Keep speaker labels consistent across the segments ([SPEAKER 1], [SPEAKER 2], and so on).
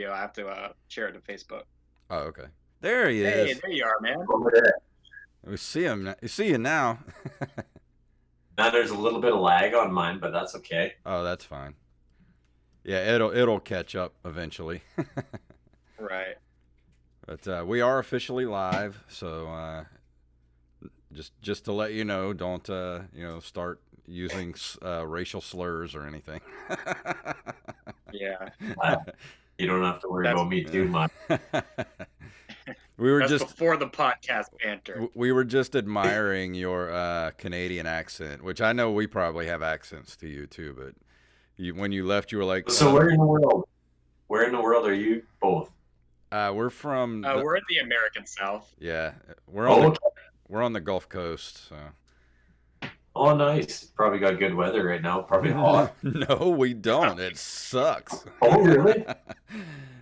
[SPEAKER 1] I have to share it to Facebook.
[SPEAKER 2] Oh, okay. There he
[SPEAKER 1] Hey,
[SPEAKER 2] is.
[SPEAKER 1] there you are, man.
[SPEAKER 3] Over there.
[SPEAKER 2] We see him. You see you now.
[SPEAKER 3] Now there's a little bit of lag on mine, but that's okay.
[SPEAKER 2] Oh, that's fine. Yeah, it'll catch up eventually.
[SPEAKER 1] Right.
[SPEAKER 2] But we are officially live, so just to let you know, don't start using racial slurs or anything.
[SPEAKER 1] Yeah.
[SPEAKER 3] You don't have to worry
[SPEAKER 1] That's
[SPEAKER 3] about me too much.
[SPEAKER 2] we were
[SPEAKER 1] that's
[SPEAKER 2] just
[SPEAKER 1] before the podcast banter.
[SPEAKER 2] we were just admiring your Canadian accent, which I know we probably have accents to you too, but when you left, you were like,
[SPEAKER 3] So where in the world? Where in the world are you both?
[SPEAKER 2] we're from
[SPEAKER 1] We're in the American South.
[SPEAKER 2] yeah,
[SPEAKER 3] Okay.
[SPEAKER 2] we're on the Gulf Coast, so.
[SPEAKER 3] Oh, nice. Probably got good weather right now. Probably hot.
[SPEAKER 2] No, we don't. It sucks.
[SPEAKER 3] Oh, really?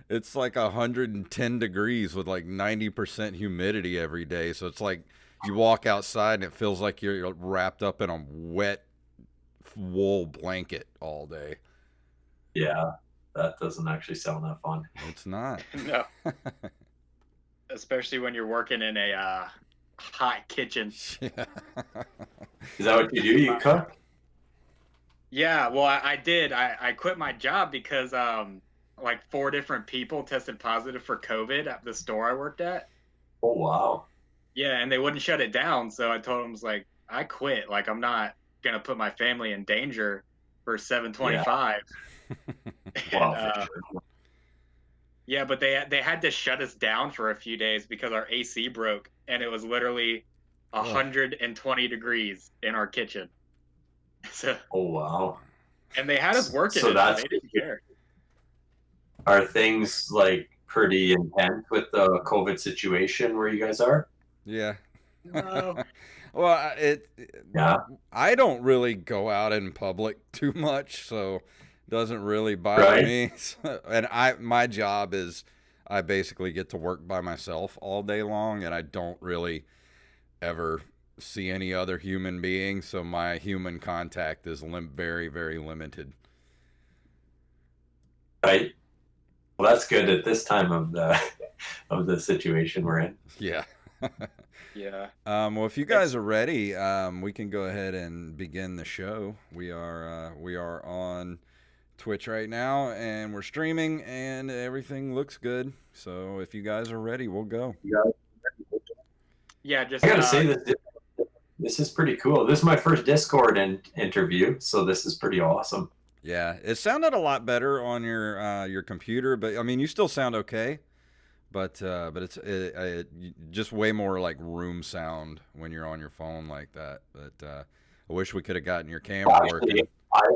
[SPEAKER 2] It's like 110 degrees with like 90% humidity every day. So it's like you walk outside and it feels like you're wrapped up in a wet wool blanket all day.
[SPEAKER 3] Yeah, that doesn't actually sound that fun.
[SPEAKER 2] It's not.
[SPEAKER 1] No, especially when you're working in a hot kitchen.
[SPEAKER 2] Yeah.
[SPEAKER 3] Is that what you do? You cook?
[SPEAKER 1] Yeah, well, I did. I quit my job because like 4 different people tested positive for COVID at the store I worked at.
[SPEAKER 3] Oh, wow.
[SPEAKER 1] Yeah, and they wouldn't shut it down. So I told them, like, I quit. Like, I'm not gonna put my family in danger for 725. And
[SPEAKER 3] Wow, for sure.
[SPEAKER 1] yeah, but they had to shut us down for a few days because our AC broke, and it was literally
[SPEAKER 2] Ugh.
[SPEAKER 1] 120 degrees in our kitchen. So,
[SPEAKER 3] Oh, wow.
[SPEAKER 1] and they had us working
[SPEAKER 3] So
[SPEAKER 1] it,
[SPEAKER 3] that's
[SPEAKER 1] they didn't care.
[SPEAKER 3] Are things like pretty intense with the COVID situation where you guys are?
[SPEAKER 2] Yeah.
[SPEAKER 1] No.
[SPEAKER 2] Well,
[SPEAKER 3] Yeah.
[SPEAKER 2] I don't really go out in public too much, so it doesn't really bother
[SPEAKER 3] Right.
[SPEAKER 2] me. And my job is I basically get to work by myself all day long, and I don't really ever see any other human being, so my human contact is very, very limited.
[SPEAKER 3] Right. Well, that's good at this time of the situation we're in.
[SPEAKER 2] Yeah.
[SPEAKER 1] Yeah.
[SPEAKER 2] Well, if you guys are ready, we can go ahead and begin the show. We are on Twitch right now, and we're streaming, and everything looks good. So if you guys are ready, we'll go.
[SPEAKER 1] Yeah, just
[SPEAKER 3] I gotta say this is pretty cool. This is my first Discord interview, so this is pretty awesome.
[SPEAKER 2] Yeah, it sounded a lot better on your computer, but I mean, you still sound okay. But it's just way more like room sound when you're on your phone like that. But I wish we could have gotten your camera working.
[SPEAKER 3] Actually,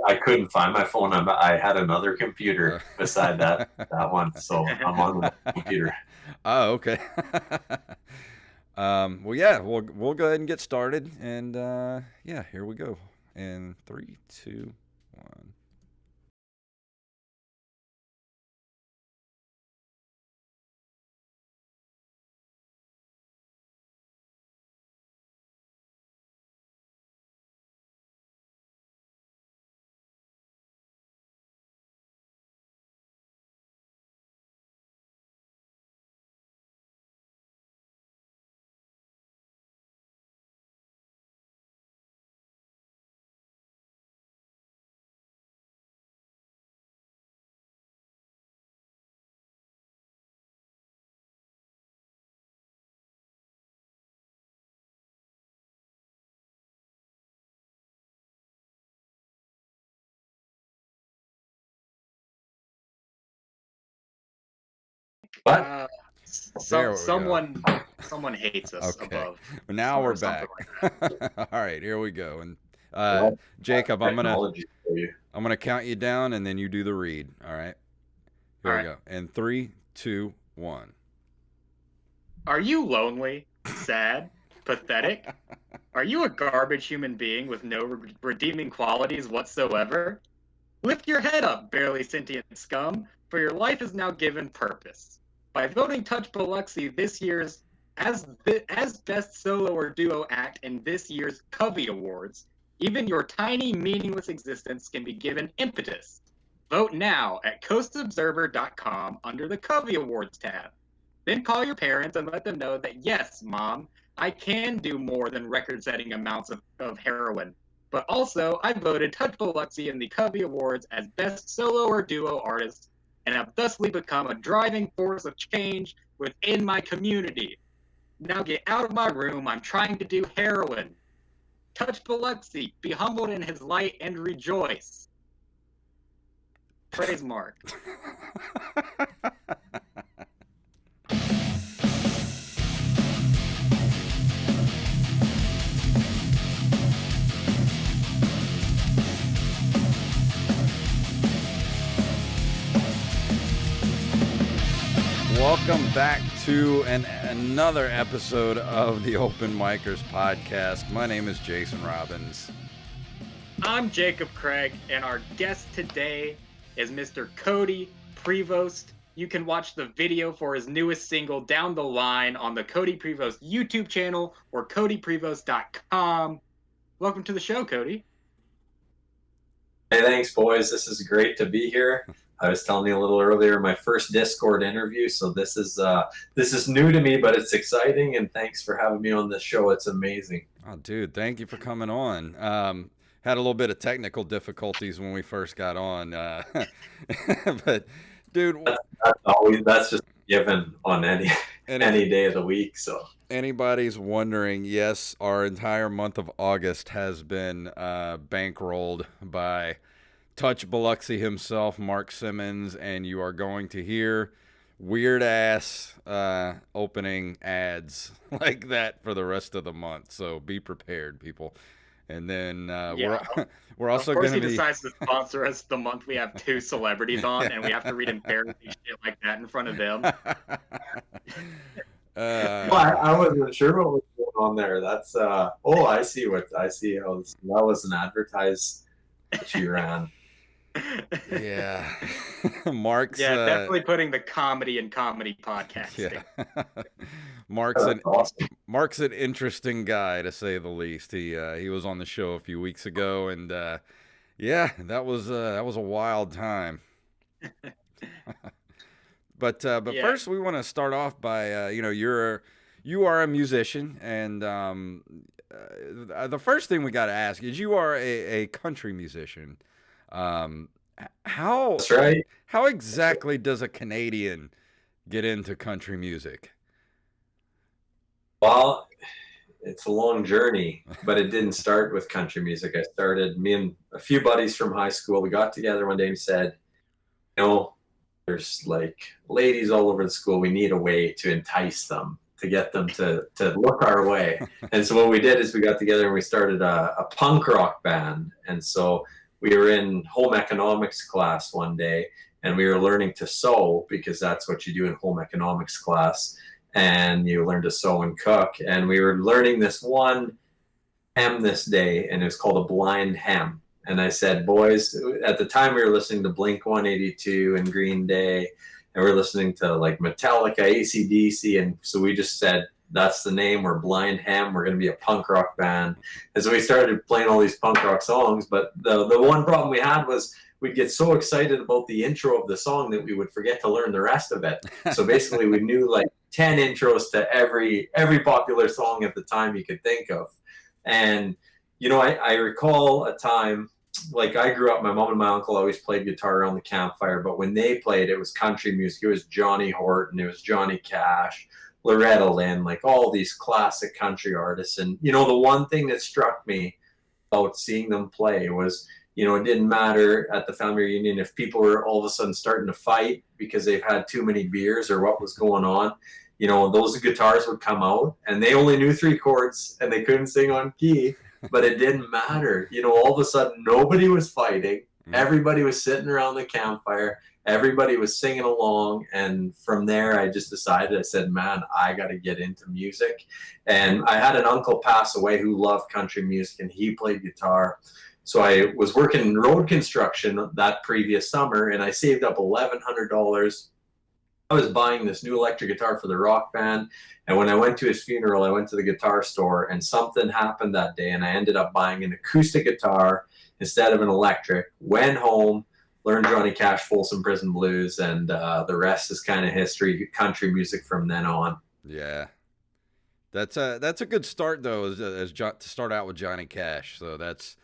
[SPEAKER 3] I couldn't find my phone. I had another computer beside that one, so I'm on the computer.
[SPEAKER 2] Oh, okay. Well, yeah, we'll go ahead and get started, and yeah, here we go. In 3, 2, 1.
[SPEAKER 3] What?
[SPEAKER 1] Someone hates us
[SPEAKER 2] Okay.
[SPEAKER 1] above.
[SPEAKER 2] Now we're
[SPEAKER 1] or something
[SPEAKER 2] back.
[SPEAKER 1] like
[SPEAKER 2] All right, here we go. And Jacob, I'm
[SPEAKER 3] Technology for you.
[SPEAKER 2] gonna count you down, and then you do the read. All right. Here
[SPEAKER 1] All
[SPEAKER 2] we
[SPEAKER 1] right.
[SPEAKER 2] go. In 3, 2, 1.
[SPEAKER 1] Are you lonely, sad, pathetic? Are you a garbage human being with no redeeming qualities whatsoever? Lift your head up, barely sentient scum, for your life is now given purpose. By voting Touch Biloxi this year's as best solo or duo act in this year's Covey Awards, even your tiny, meaningless existence can be given impetus. Vote now at coastobserver.com under the Covey Awards tab. Then call your parents and let them know that, yes, Mom, I can do more than record-setting amounts of heroin. But also, I voted Touch Biloxi in the Covey Awards as Best Solo or Duo Artist, and have thusly become a driving force of change within my community. Now get out of my room, I'm trying to do heroin. Touch Biloxi, be humbled in his light and rejoice. Praise Mark.
[SPEAKER 2] Welcome back to another episode of the Open Micers podcast. My name is Jason Robbins.
[SPEAKER 1] I'm Jacob Craig, and our guest today is Mr. Codie Pevost. You can watch the video for his newest single, Down the Line, on the Codie Pevost YouTube channel or CodiePrevost.com. Welcome to the show, Codie.
[SPEAKER 3] Hey, thanks, boys. This is great to be here. I was telling you a little earlier, my first Discord interview, so this is new to me, but it's exciting, and thanks for having me on this show. It's amazing.
[SPEAKER 2] Oh, dude, thank you for coming on. Had a little bit of technical difficulties when we first got on, but dude,
[SPEAKER 3] that's just given on any day of the week. So
[SPEAKER 2] anybody's wondering, yes, our entire month of August has been bankrolled by Touch Biloxi himself, Mark Simmons, and you are going to hear weird-ass opening ads like that for the rest of the month. So be prepared, people. And then we're also going to be... Of course
[SPEAKER 1] he decides to sponsor us the month we have two celebrities on, and we have to read embarrassing shit like that in front of them.
[SPEAKER 3] I wasn't sure what was going on there. That's I see how that was an advertise that you ran.
[SPEAKER 2] Yeah. Mark's
[SPEAKER 3] definitely
[SPEAKER 1] putting the comedy in comedy podcasting.
[SPEAKER 2] Yeah.
[SPEAKER 3] Awesome.
[SPEAKER 2] Mark's an interesting guy, to say the least. He was on the show a few weeks ago, and that was a wild time. But first we want to start off by you are a musician, and the first thing we got to ask is, you are a country musician.
[SPEAKER 3] That's right.
[SPEAKER 2] How exactly does a Canadian get into country music?
[SPEAKER 3] Well, it's a long journey, but it didn't start with country music. Me and a few buddies from high school, we got together one day and said, there's like ladies all over the school. We need a way to entice them, to get them to look our way. And so what we did is we got together and we started a punk rock band. And so we were in home economics class one day, and we were learning to sew, because that's what you do in home economics class. And you learn to sew and cook. And we were learning this one hem this day, and it was called a blind hem. And I said, boys, at the time we were listening to Blink-182 and Green Day, and we're listening to like Metallica, AC/DC. And so we just said, that's the name. We're Blind Hem. We're going to be a punk rock band. And so we started playing all these punk rock songs. But the one problem we had was we'd get so excited about the intro of the song that we would forget to learn the rest of it. So basically we knew like 10 intros to every popular song at the time you could think of. And, I recall a time, like I grew up, my mom and my uncle always played guitar around the campfire, but when they played, it was country music. It was Johnny Horton, it was Johnny Cash, Loretta Lynn, like all these classic country artists. And, the one thing that struck me about seeing them play was, it didn't matter at the family reunion if people were all of a sudden starting to fight because they've had too many beers or what was going on. Those guitars would come out and they only knew 3 chords and they couldn't sing on key, but it didn't matter. All of a sudden, nobody was fighting. Everybody was sitting around the campfire. Everybody was singing along. And from there, I just decided, I said, man, I got to get into music. And I had an uncle pass away who loved country music, and he played guitar. So I was working in road construction that previous summer, and I saved up $1,100. I was buying this new electric guitar for the rock band. And when I went to his funeral, I went to the guitar store, and something happened that day, and I ended up buying an acoustic guitar instead of an electric. Went home, learned Johnny Cash, Folsom Prison Blues, and the rest is kind of history. Country music from then on.
[SPEAKER 2] Yeah. That's a good start though, to start out with Johnny Cash. So that's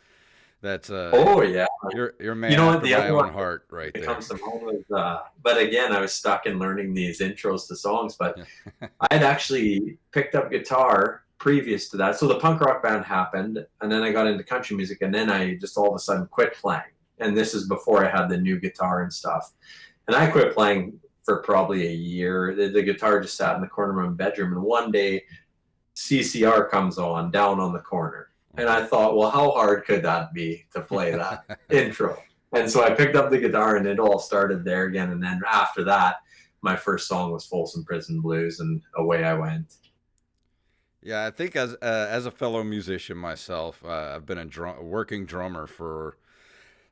[SPEAKER 3] Oh yeah,
[SPEAKER 2] you're a man
[SPEAKER 3] you know what?
[SPEAKER 2] after
[SPEAKER 3] The
[SPEAKER 2] my
[SPEAKER 3] other
[SPEAKER 2] own
[SPEAKER 3] one
[SPEAKER 2] heart right
[SPEAKER 3] that
[SPEAKER 2] there.
[SPEAKER 3] comes to mind was, but again, I was stuck in learning these intros to songs. But I had actually picked up guitar previous to that. So the punk rock band happened, and then I got into country music, and then I just all of a sudden quit playing. And this is before I had the new guitar and stuff. And I quit playing for probably a year. The guitar just sat in the corner of my bedroom, and one day CCR comes on down on the corner. And I thought, well, how hard could that be to play that intro? And so I picked up the guitar, and it all started there again. And then after that, my first song was Folsom Prison Blues, and away I went.
[SPEAKER 2] Yeah, I think as a fellow musician myself, I've been a working drummer for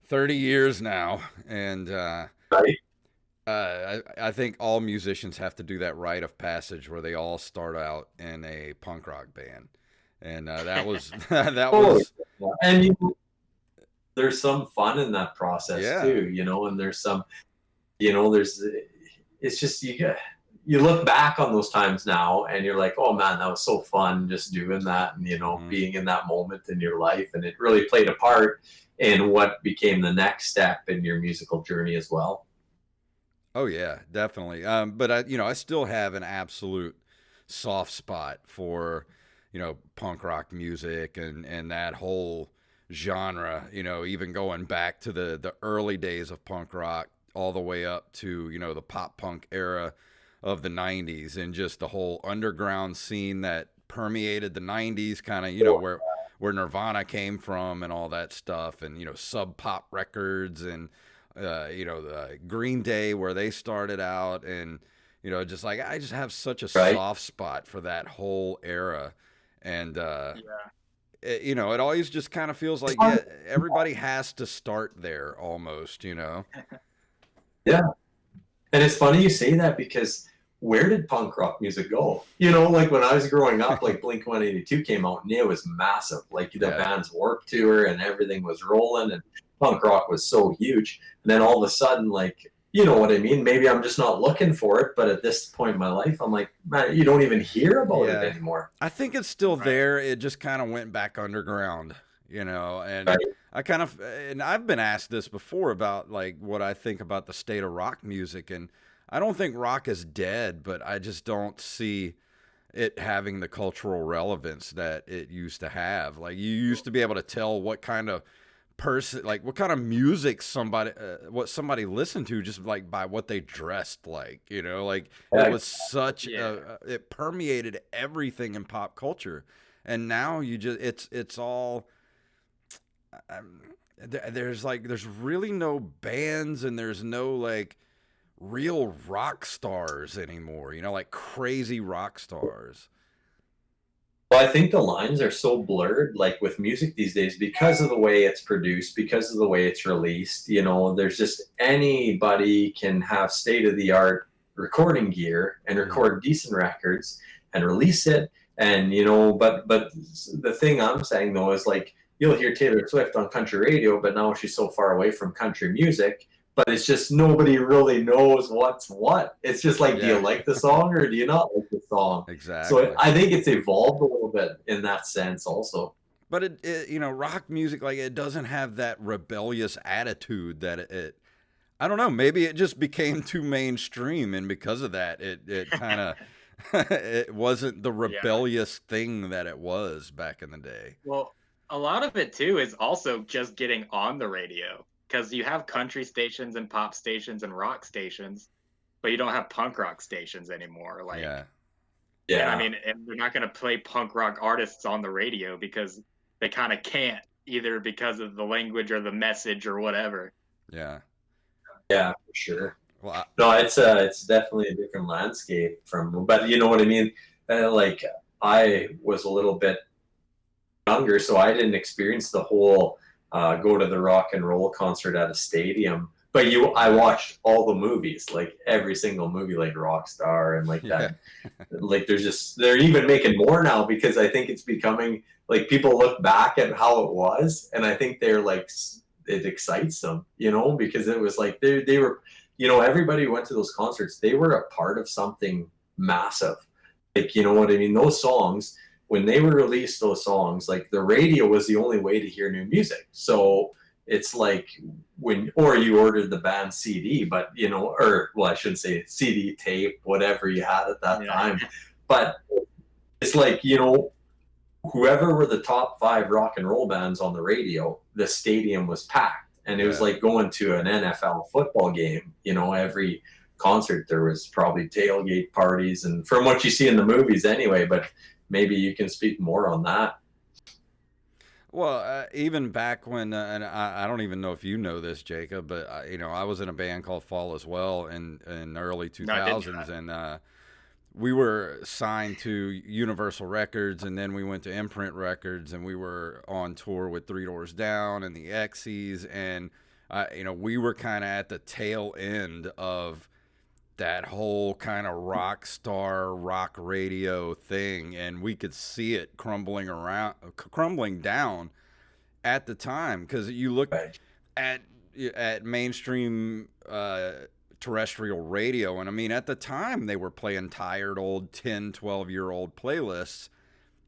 [SPEAKER 2] 30 years now, and
[SPEAKER 3] Right?
[SPEAKER 2] I think all musicians have to do that rite of passage where they all start out in a punk rock band, and that was that
[SPEAKER 3] Oh,
[SPEAKER 2] was
[SPEAKER 3] yeah. And there's some fun in that process
[SPEAKER 2] yeah.
[SPEAKER 3] too, and there's some, there's, it's just, you look back on those times now and you're like, oh man, that was so fun just doing that, and being in that moment in your life, and it really played a part in what became the next step in your musical journey as well.
[SPEAKER 2] Oh yeah, definitely. But I still have an absolute soft spot for, punk rock music and that whole genre. Even going back to the early days of punk rock, all the way up to the pop punk era of the '90s, and just the whole underground scene that permeated the '90s, kind of where Nirvana came from and all that stuff, and Sub Pop records, and the Green Day, where they started out, and just like I just have such a
[SPEAKER 3] Right?
[SPEAKER 2] soft spot for that whole era, and
[SPEAKER 1] Yeah.
[SPEAKER 2] it always just kind of feels like, yeah, everybody has to start there almost.
[SPEAKER 3] Yeah. And it's funny you say that, because where did punk rock music go? Like when I was growing up, like Blink-182 came out and it was massive. Like the
[SPEAKER 2] Yeah.
[SPEAKER 3] band's Warped Tour and everything was rolling, and punk rock was so huge. And then all of a sudden, like, you know what I mean? Maybe I'm just not looking for it, but at this point in my life, I'm like, man, you don't even hear about it anymore.
[SPEAKER 2] I think it's still
[SPEAKER 1] Right.
[SPEAKER 2] there. It just kind of went back underground, and
[SPEAKER 3] Right.
[SPEAKER 2] and I've been asked this before about like what I think about the state of rock music, and I don't think rock is dead, but I just don't see it having the cultural relevance that it used to have. Like, you used to be able to tell what kind of person, like what kind of music what somebody listened to, just like by what they dressed like, like it was such it permeated everything in pop culture. And now it's all there's really no bands, and there's no like real rock stars anymore, like crazy rock stars.
[SPEAKER 3] Well, I think the lines are so blurred, like with music these days, because of the way it's produced, because of the way it's released. There's just anybody can have state of the art recording gear and record decent records and release it. And but the thing I'm saying though is, like, you'll hear Taylor Swift on country radio, but now she's so far away from country music. But it's just nobody really knows what's what. It's just like, do you like the song or do you not like the song?
[SPEAKER 2] Exactly.
[SPEAKER 3] So I think it's evolved a little bit in that sense also.
[SPEAKER 2] But it rock music, like, it doesn't have that rebellious attitude that it I don't know, maybe it just became too mainstream, and because of that, it kind of it wasn't the rebellious thing that it was back in the day.
[SPEAKER 1] Well, a lot of it too is also just getting on the radio, because you have country stations and pop stations and rock stations, but you don't have punk rock stations anymore. Like,
[SPEAKER 3] yeah.
[SPEAKER 1] I mean, and they're not going to play punk rock artists on the radio because they kind of can't, either because of the language or the message or whatever.
[SPEAKER 2] Yeah,
[SPEAKER 3] for sure.
[SPEAKER 2] Well,
[SPEAKER 3] no, it's definitely a different landscape but you know what I mean? Like, I was a little bit younger, so I didn't experience the whole go to the rock and roll concert at a stadium. But I watched all the movies, like every single movie, like Rockstar and like that. Like, they're even making more now, because I think it's becoming like, people look back at how it was, and I think they're like, it excites them, you know, because it was like they were, you know, everybody who went to those concerts, they were a part of something massive. Like, you know what I mean? Those songs, when they were released, those songs, like the radio was the only way to hear new music. So it's like or you ordered the band CD, but, you know, or, well, I shouldn't say CD, tape, whatever you had at that time. But it's like, you know, whoever were the top 5 rock and roll bands on the radio, the stadium was packed. And it was like going to an NFL football game. You know, every concert there was probably tailgate parties, and from what you see in the movies anyway, but maybe you can speak more on that.
[SPEAKER 2] Well, even back when, and I don't even know if you know this, Jacob, but you know, I was in a band called Fall as well in the early 2000s, and we were signed to Universal Records, and then we went to Imprint Records, and we were on tour with Three Doors Down and the Exies, and you know, we were kind of at the tail end of that whole kind of rock star, rock radio thing, and we could see it crumbling down at the time, because you look at mainstream terrestrial radio, and I mean, at the time they were playing tired old 10, 12-year-old playlists,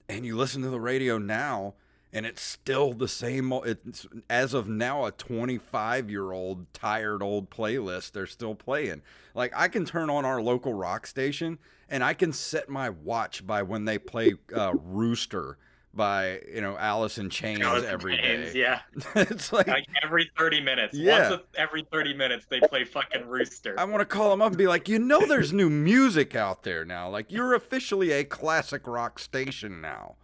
[SPEAKER 2] and you listen to the radio now and it's still the same. It's, as of now, a 25-year-old tired old playlist they're still playing. Like, I can turn on our local rock station and I can set my watch by when they play Rooster by, you know, Alice in Chains every day.
[SPEAKER 1] Yeah.
[SPEAKER 2] It's like
[SPEAKER 1] every 30 minutes.
[SPEAKER 2] Yeah.
[SPEAKER 1] Once every 30 minutes they play fucking Rooster.
[SPEAKER 2] I want to call them up and be like, you know, there's new music out there now. Like, you're officially a classic rock station now.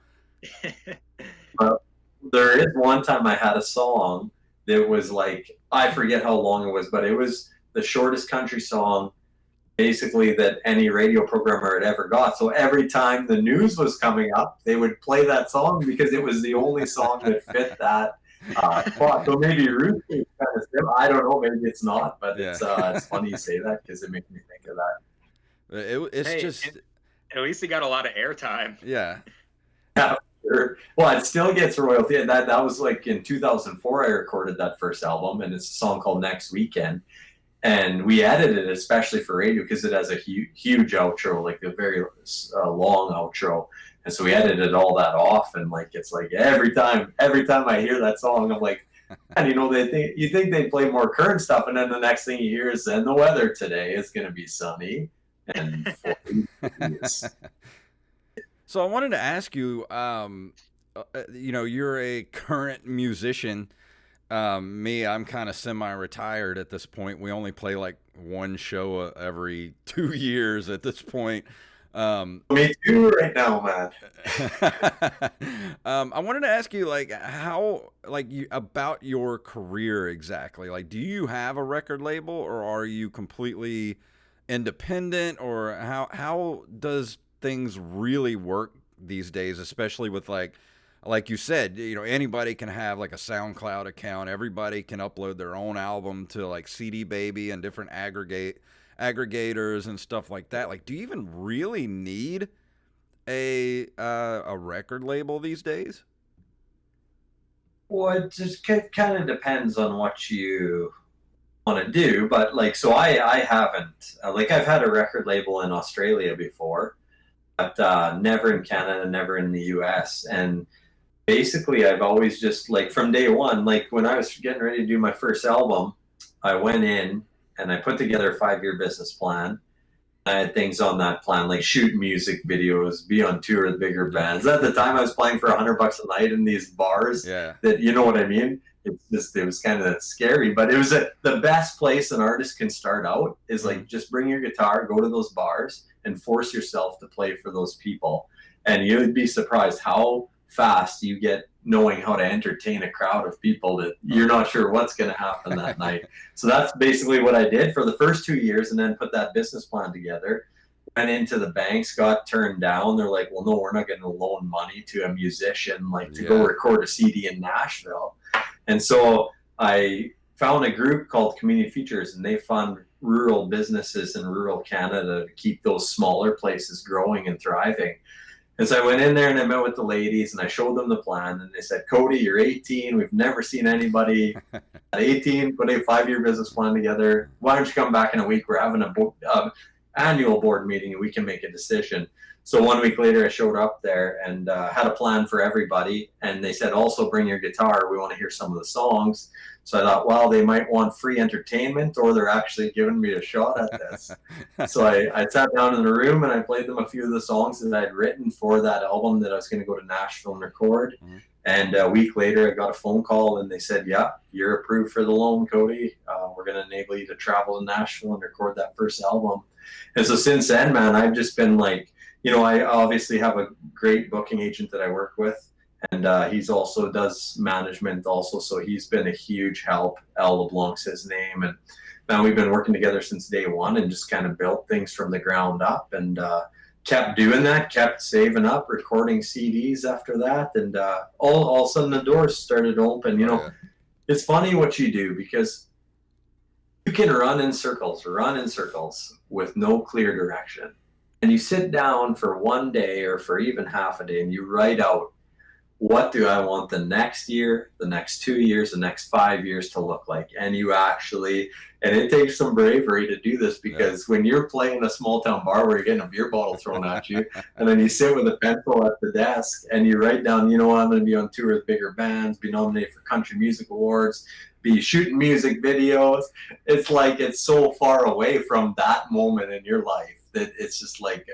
[SPEAKER 3] There is one time I had a song that was like, I forget how long it was, but it was the shortest country song basically that any radio programmer had ever got. So every time the news was coming up, they would play that song because it was the only song that fit that spot. So maybe Rooster is kind of simple. I don't know, maybe it's not, but it's funny you say that because it makes me think of that.
[SPEAKER 2] It's just...
[SPEAKER 1] At least he got a lot of airtime.
[SPEAKER 2] Yeah.
[SPEAKER 3] Yeah. Sure. Well, it still gets royalty. And that was like in 2004, I recorded that first album, and it's a song called Next Weekend. And we edited it especially for radio because it has a huge outro, like a very long outro. And so we edited all that off, and like it's like every time I hear that song, I'm like, and you know, you think they play more current stuff, and then the next thing you hear is, and the weather today is going to be sunny and 40 degrees.
[SPEAKER 2] So I wanted to ask you, you know, you're a current musician. Me, I'm kind of semi-retired at this point. We only play like one show every 2 years at this point.
[SPEAKER 3] Me too right now, man.
[SPEAKER 2] I wanted to ask you, like, how, like, about your career exactly. Like, do you have a record label, or are you completely independent, or how does things really work these days, especially with like you said, you know, anybody can have like a SoundCloud account, everybody can upload their own album to like CD Baby and different aggregators and stuff like that. Like, do you even really need a record label these days?
[SPEAKER 3] Well, it just kind of depends on what you want to do, but like, so I haven't, like, I've had a record label in Australia before, but never in Canada, never in the US. And basically I've always just, like, from day one, like when I was getting ready to do my first album, I went in and I put together a 5-year business plan. I had things on that plan, like shoot music videos, be on tour with bigger bands. At the time I was playing for $100 a night in these bars that, you know what I mean? It's just, it was kind of scary, but it was the best place an artist can start out is like, just bring your guitar, go to those bars and force yourself to play for those people. And you'd be surprised how fast you get knowing how to entertain a crowd of people that you're not sure what's going to happen that night. So that's basically what I did for the first 2 years, and then put that business plan together. Went into the banks, got turned down. They're like, well, no, we're not going to loan money to a musician, like, to go record a CD in Nashville. And so I found a group called Community Features, and they fund rural businesses in rural Canada to keep those smaller places growing and thriving. And so I went in there and I met with the ladies and I showed them the plan. And they said, Codie, you're 18. We've never seen anybody at 18 put a 5-year business plan together. Why don't you come back in a week? We're having a annual board meeting and we can make a decision. So 1 week later, I showed up there and had a plan for everybody. And they said, also bring your guitar. We want to hear some of the songs. So I thought, well, they might want free entertainment or they're actually giving me a shot at this. So I sat down in the room and I played them a few of the songs that I'd written for that album that I was going to go to Nashville and record. Mm-hmm. And a week later, I got a phone call and they said, yeah, you're approved for the loan, Codie. We're going to enable you to travel to Nashville and record that first album. And so since then, man, I've just been like, you know, I obviously have a great booking agent that I work with. And he's also does management also. So he's been a huge help. Al LeBlanc's his name. And man, we've been working together since day one and just kind of built things from the ground up and kept doing that, kept saving up, recording CDs after that. And all of a sudden the doors started to open. You know, It's funny what you do because you can run in circles with no clear direction. And you sit down for one day or for even half a day and you write out, what do I want the next year, the next 2 years, the next 5 years to look like? And you actually, and it takes some bravery to do this because when you're playing a small town bar where you're getting a beer bottle thrown at you, and then you sit with a pencil at the desk and you write down, you know what, I'm going to be on tour with bigger bands, be nominated for country music awards, be shooting music videos. It's like, it's so far away from that moment in your life that it's just like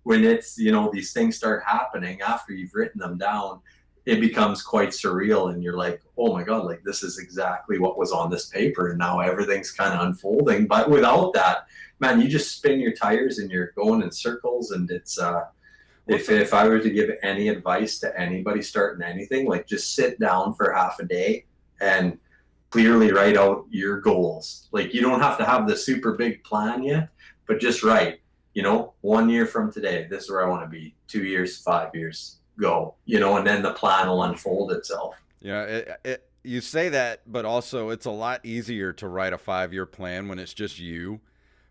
[SPEAKER 3] when it's, you know, these things start happening after you've written them down, it becomes quite surreal and you're like, oh my God, like this is exactly what was on this paper and now everything's kind of unfolding. But without that, man, you just spin your tires and you're going in circles. And it's if I were to give any advice to anybody starting anything, like just sit down for half a day and clearly write out your goals. Like you don't have to have the super big plan yet, but just write, you know, 1 year from today, this is where I want to be, 2 years, 5 years. Go, you know, and then the plan will unfold itself.
[SPEAKER 2] Yeah, you say that, but also it's a lot easier to write a 5-year plan when it's just you.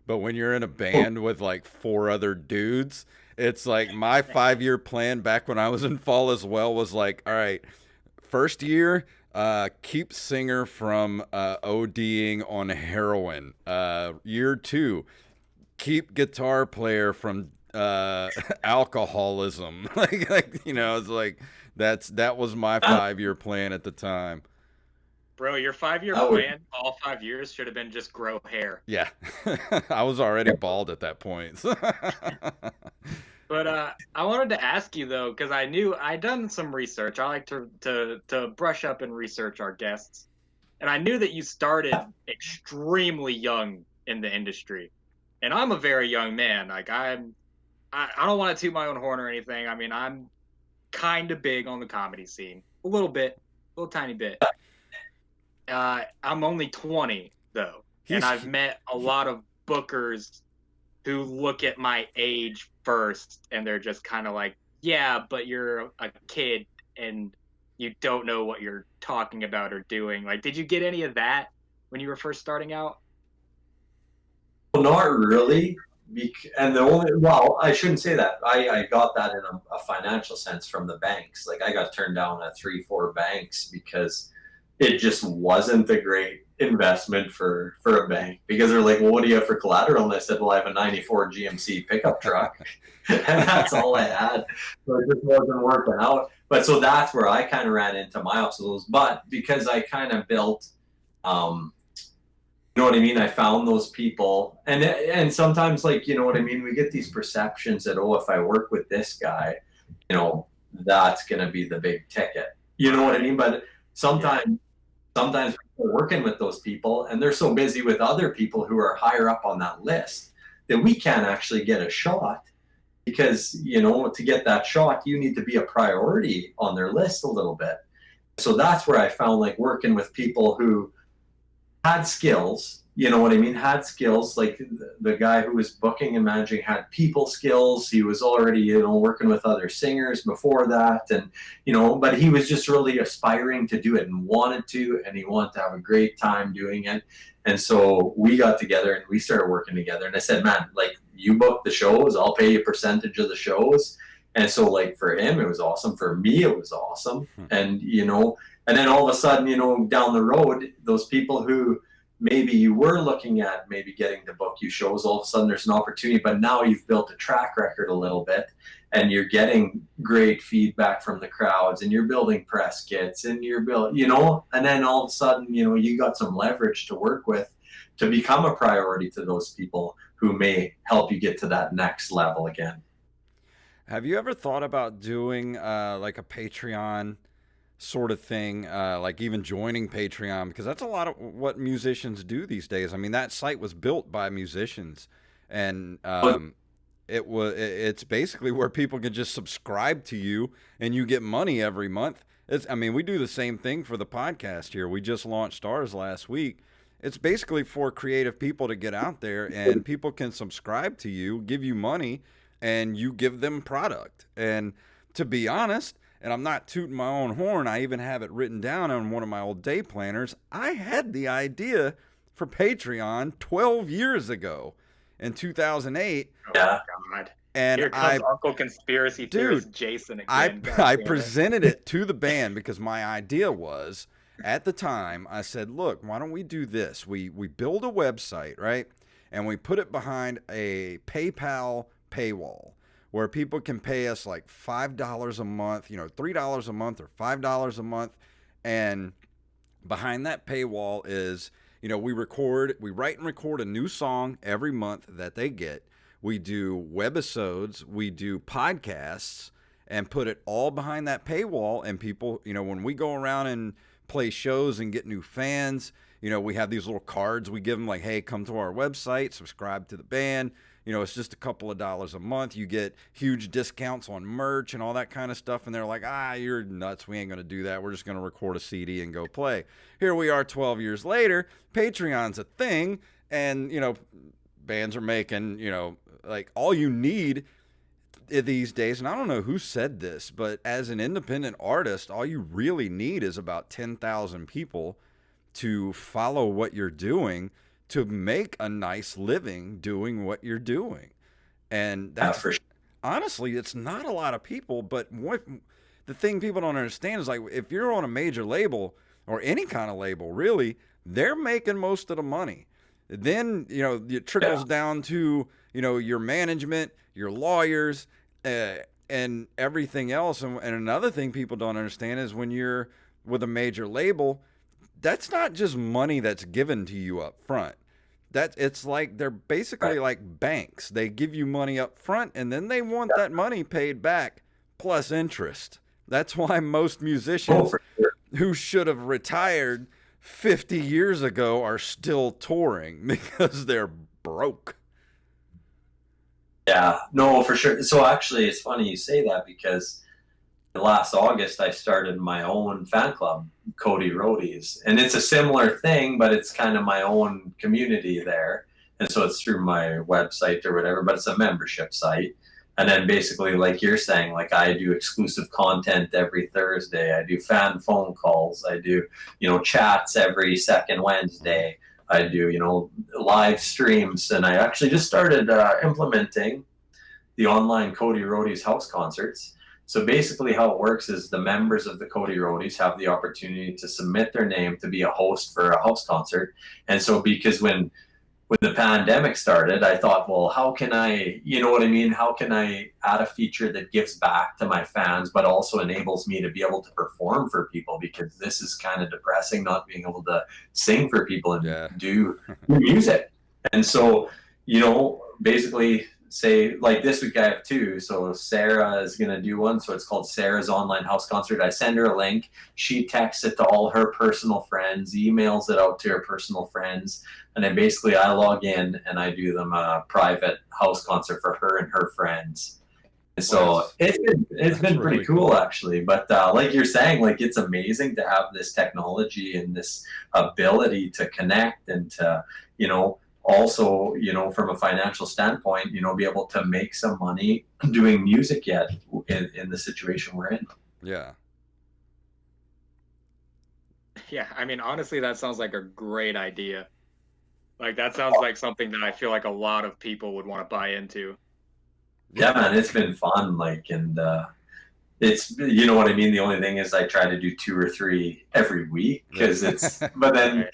[SPEAKER 2] But when you're in a band with like 4 other dudes, it's like my 5-year plan back when I was in Fall as Well was like, all right, first year, keep singer from ODing on heroin. Year 2, keep guitar player from alcoholism. like you know, it's like that was my 5-year plan at the time.
[SPEAKER 1] Bro, your 5-year plan, all 5 years should have been just grow hair.
[SPEAKER 2] Yeah. I was already bald at that point.
[SPEAKER 1] But I wanted to ask you though, because I knew I'd done some research. I like to brush up and research our guests, and I knew that you started extremely young in the industry, and I'm a very young man. Like I don't want to toot my own horn or anything. I mean, I'm kind of big on the comedy scene. A little tiny bit. I'm only 20, though. And I've met a lot of bookers who look at my age first, and they're just kind of like, yeah, but you're a kid, and you don't know what you're talking about or doing. Like, did you get any of that when you were first starting out?
[SPEAKER 3] Well, not really. And well, I shouldn't say that. I got that in a financial sense from the banks. Like I got turned down at 3-4 banks because it just wasn't a great investment for a bank because they're like, well, what do you have for collateral? And I said, well, I have a 94 GMC pickup truck and that's all I had. So it just wasn't working out. But so that's where I kind of ran into my obstacles. But because I kind of built, you know what I mean? I found those people and sometimes like, you know what I mean? We get these perceptions that, oh, if I work with this guy, you know, that's going to be the big ticket. You know what I mean? But sometimes we're working with those people and they're so busy with other people who are higher up on that list that we can't actually get a shot because, you know, to get that shot, you need to be a priority on their list a little bit. So that's where I found like working with people who had skills, you know what I mean? Had skills, like the guy who was booking and managing had people skills. He was already, you know, working with other singers before that. And, you know, but he was just really aspiring to do it and wanted to, and he wanted to have a great time doing it. And so we got together and we started working together. And I said, man, like you book the shows, I'll pay you a percentage of the shows. And so like for him, it was awesome. For me, it was awesome.
[SPEAKER 2] Hmm.
[SPEAKER 3] And, and then all of a sudden, down the road, those people who maybe you were looking at maybe getting to book you shows, all of a sudden there's an opportunity, but now you've built a track record a little bit and you're getting great feedback from the crowds and you're building press kits and you're and then all of a sudden, you got some leverage to work with to become a priority to those people who may help you get to that next level again.
[SPEAKER 2] Have you ever thought about doing like a Patreon sort of thing, like even joining Patreon? Because that's a lot of what musicians do these days. I mean, that site was built by musicians, and it's basically where people can just subscribe to you and you get money every month. I mean, we do the same thing for the podcast here. We just launched ours last week. It's basically for creative people to get out there and people can subscribe to you, give you money, and you give them product. And to be honest, and I'm not tooting my own horn, I even have it written down on one of my old day planners. I had the idea for Patreon 12 years ago in 2008.
[SPEAKER 3] Yeah.
[SPEAKER 1] God.
[SPEAKER 2] And
[SPEAKER 1] Here comes Uncle Conspiracy Theorist Jason again.
[SPEAKER 2] I presented it to the band because my idea was, at the time, I said, look, why don't we do this? We build a website, right? And we put it behind a PayPal paywall where people can pay us like $5 a month, $3 a month or $5 a month. And behind that paywall is, we write and record a new song every month that they get. We do webisodes, we do podcasts, and put it all behind that paywall. And people, when we go around and play shows and get new fans, we have these little cards we give them like, hey, come to our website, subscribe to the band. It's just a couple of dollars a month. You get huge discounts on merch and all that kind of stuff. And they're like, you're nuts. We ain't going to do that. We're just going to record a CD and go play. Here we are 12 years later. Patreon's a thing. And, bands are making, like all you need these days, and I don't know who said this, but as an independent artist, all you really need is about 10,000 people to follow what you're doing to make a nice living doing what you're doing. And that's,
[SPEAKER 3] for sure.
[SPEAKER 2] Honestly, it's not a lot of people, but the thing people don't understand is like if you're on a major label or any kind of label, really, they're making most of the money. Then, it trickles down to, your management, your lawyers, and everything else. And another thing people don't understand is when you're with a major label, that's not just money that's given to you up front. It's like they're basically like banks. They give you money up front and then they want that money paid back plus interest. That's why most musicians who should have retired 50 years ago are still touring because they're broke.
[SPEAKER 3] Yeah, no, for sure. So actually, it's funny you say that because last August I started my own fan club, Codie Roadies, and it's a similar thing, but it's kind of my own community there. And so it's through my website or whatever, but it's a membership site. And then basically, like you're saying, like I do exclusive content every Thursday. I do fan phone calls. I do, chats every second Wednesday. I do, live streams. And I actually just started implementing the online Codie Roadies house concerts. So basically how it works is the members of the Codie Roadies have the opportunity to submit their name to be a host for a house concert. And so because when the pandemic started, I thought, well, how can I, how can I add a feature that gives back to my fans, but also enables me to be able to perform for people? Because this is kind of depressing, not being able to sing for people and do music. And so, basically say like this week I have two. So Sarah is going to do one. So it's called Sarah's Online House Concert. I send her a link. She texts it to all her personal friends, emails it out to her personal friends. And then basically I log in and I do them a private house concert for her and her friends. And so it's been pretty cool actually. But like you're saying, like it's amazing to have this technology and this ability to connect and to, also, from a financial standpoint, be able to make some money doing music yet in the situation we're in.
[SPEAKER 2] Yeah.
[SPEAKER 1] Yeah, I mean, honestly, that sounds like a great idea. Like, that sounds like something that I feel like a lot of people would want to buy into.
[SPEAKER 3] Yeah, man, it's been fun. Like, and it's, you know what I mean. The only thing is, I try to do 2 or 3 every week because it's. But then,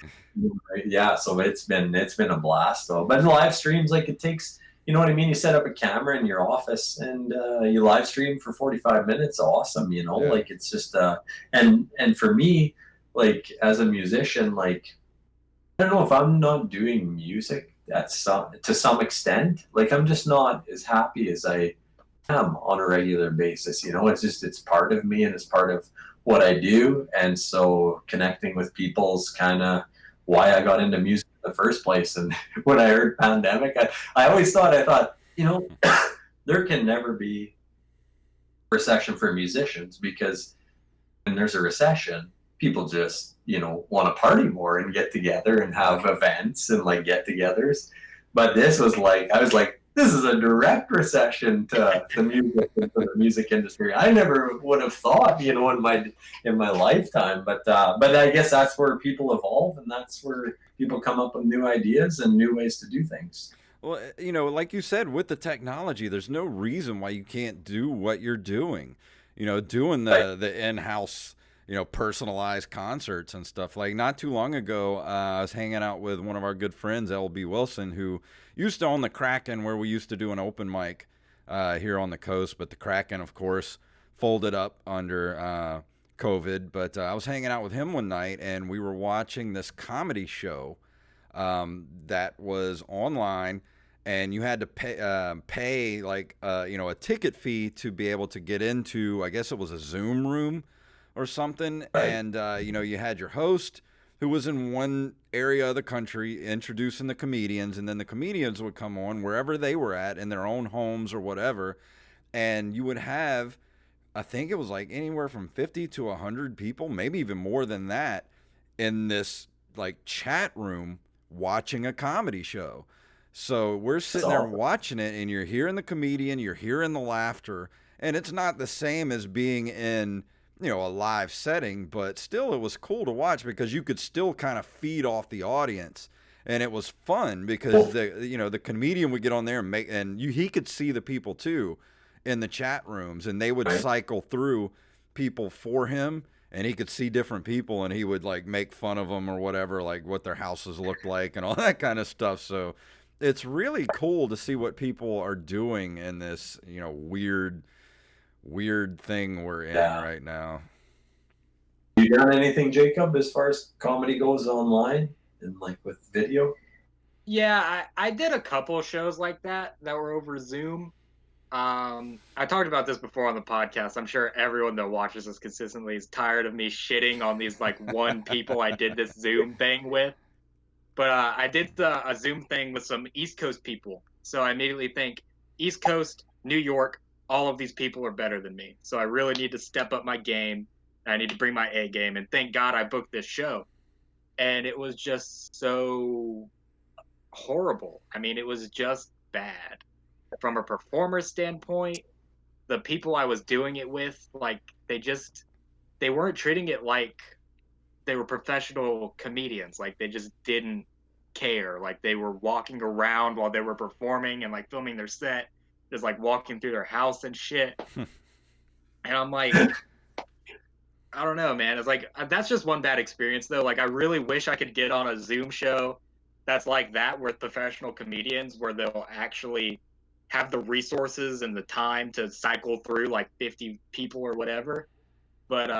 [SPEAKER 3] yeah. So it's been a blast though. But live streams, like, it takes. You know what I mean? You set up a camera in your office and you live stream for 45 minutes. Awesome, you know.
[SPEAKER 2] Yeah.
[SPEAKER 3] Like, it's just and for me, like, as a musician, like, I don't know if I'm not doing music to some extent. Like, I'm just not as happy as I am on a regular basis. You know, it's part of me and it's part of what I do. And so connecting with people's kind of why I got into music in the first place. And when I heard pandemic, I always thought, you know, there can never be recession for musicians, because when there's a recession, people just, you know, want to party more and get together and have events and like get-togethers. But this was like, I was like, this is a direct recession to the music and to the music industry. I never would have thought, you know, in my lifetime. But I guess that's where people evolve, and that's where people come up with new ideas and new ways to do things.
[SPEAKER 2] Well, you know, like you said, with the technology, there's no reason why you can't do what you're doing. You know, doing the in-house, you know, personalized concerts and stuff. Like, not too long ago, I was hanging out with one of our good friends, LB Wilson, who used to own the Kraken, where we used to do an open mic here on the coast. But the Kraken, of course, folded up under COVID. But I was hanging out with him one night, and we were watching this comedy show that was online, and you had to pay like you know, a ticket fee to be able to get into, I guess it was a Zoom room or something.
[SPEAKER 3] Right.
[SPEAKER 2] And you know, you had your host who was in one area of the country introducing the comedians, and then the comedians would come on wherever they were at, in their own homes or whatever, and you would have, I think it was like anywhere from 50 to 100 people, maybe even more than that, in this like chat room watching a comedy show. So we're sitting there watching it, and you're hearing the comedian, you're hearing the laughter, and it's not the same as being in, you know, a live setting, but still it was cool to watch because you could still kind of feed off the audience, and it was fun because the comedian would get on there and he could see the people too in the chat rooms, and they would cycle through people for him, and he could see different people, and he would like make fun of them or whatever, like what their houses looked like and all that kind of stuff. So it's really cool to see what people are doing in this, you know, weird thing we're in right now.
[SPEAKER 3] You done anything, Jacob, as far as comedy goes online and like with video?
[SPEAKER 1] Yeah, I did a couple of shows like that were over Zoom. I talked about this before on the podcast. I'm sure everyone that watches this consistently is tired of me shitting on these like one people I did this Zoom thing with. But I did a Zoom thing with some East Coast people. So I immediately think East Coast, New York, all of these people are better than me. So I really need to step up my game. I need to bring my A game. And thank God I booked this show. And it was just so horrible. I mean, it was just bad. From a performer standpoint, the people I was doing it with, like, they weren't treating it like they were professional comedians. Like, they just didn't care. Like, they were walking around while they were performing and like filming their set, just like walking through their house and shit. And I'm like, I don't know, man. It's like, that's just one bad experience though. Like, I really wish I could get on a Zoom show that's like that with professional comedians, where they'll actually have the resources and the time to cycle through like 50 people or whatever. But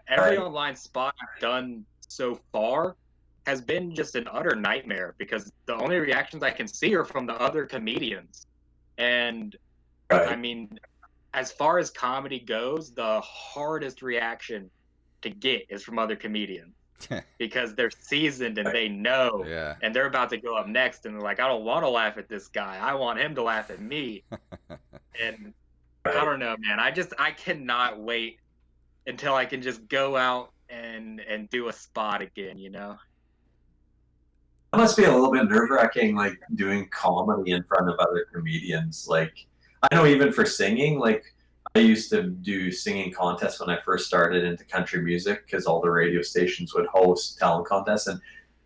[SPEAKER 1] every online spot I've done so far has been just an utter nightmare, because the only reactions I can see are from the other comedians. And I mean, as far as comedy goes, the hardest reaction to get is from other comedians because they're seasoned and they know, and they're about to go up next, and they're like, I don't want to laugh at this guy. I want him to laugh at me. And I don't know, man. I cannot wait until I can just go out and do a spot again, you know?
[SPEAKER 3] It must be a little bit nerve-wracking, like, doing comedy in front of other comedians. Like, I know even for singing, like, I used to do singing contests when I first started into country music, because all the radio stations would host talent contests, and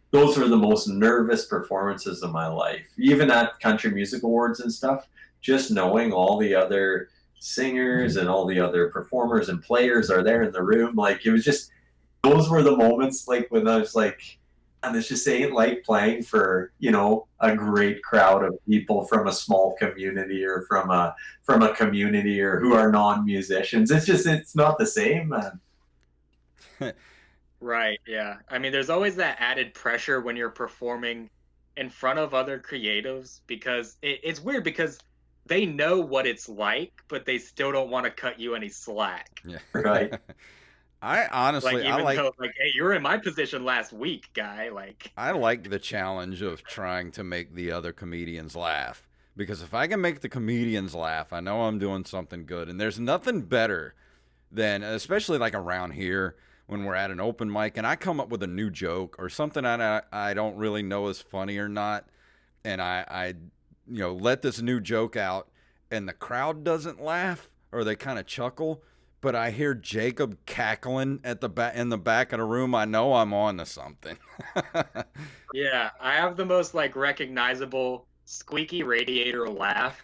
[SPEAKER 3] those were the most nervous performances of my life. Even at country music awards and stuff, just knowing all the other singers and all the other performers and players are there in the room, like it was just, those were the moments like when I was like, and this just ain't like playing for, you know, a great crowd of people from a small community or from a community or who are non-musicians. It's just, it's not the same, man.
[SPEAKER 1] Right, yeah. I mean, there's always that added pressure when you're performing in front of other creatives because it's weird because they know what it's like, but they still don't want to cut you any slack.
[SPEAKER 2] Yeah.
[SPEAKER 3] Right.
[SPEAKER 2] I
[SPEAKER 1] Like
[SPEAKER 2] honestly,
[SPEAKER 1] even though like, hey, you were in my position last week, guy. Like,
[SPEAKER 2] I like the challenge of trying to make the other comedians laugh, because if I can make the comedians laugh, I know I'm doing something good. And there's nothing better than, especially like around here when we're at an open mic and I come up with a new joke or something I don't really know is funny or not, and I you know, let this new joke out and the crowd doesn't laugh or they kind of chuckle, but I hear Jacob cackling at the back in the back of the room, I know I'm on to something.
[SPEAKER 1] yeah, I have the most like recognizable squeaky radiator laugh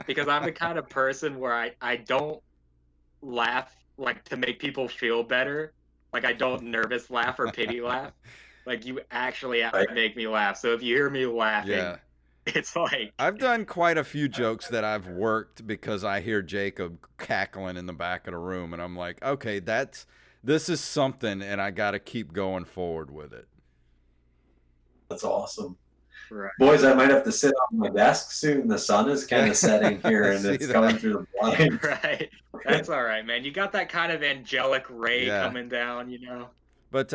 [SPEAKER 1] because I'm the kind of person where I don't laugh like to make people feel better. Like I don't nervous laugh or pity laugh. Like you actually have
[SPEAKER 3] Right.
[SPEAKER 1] to make me laugh. So if you hear me laughing,
[SPEAKER 2] Yeah.
[SPEAKER 1] it's like
[SPEAKER 2] I've done quite a few jokes that I've worked because I hear Jacob cackling in the back of the room and I'm like, okay, this is something and I got to keep going forward with it.
[SPEAKER 3] That's awesome.
[SPEAKER 1] right.
[SPEAKER 3] Boys, I might have to sit on my desk soon. The sun is kind of setting here and
[SPEAKER 2] See
[SPEAKER 3] it's
[SPEAKER 2] that?
[SPEAKER 3] coming through the blinds.
[SPEAKER 1] Right. That's all right, man. You got that kind of angelic ray
[SPEAKER 2] Yeah.
[SPEAKER 1] coming down, you know.
[SPEAKER 2] But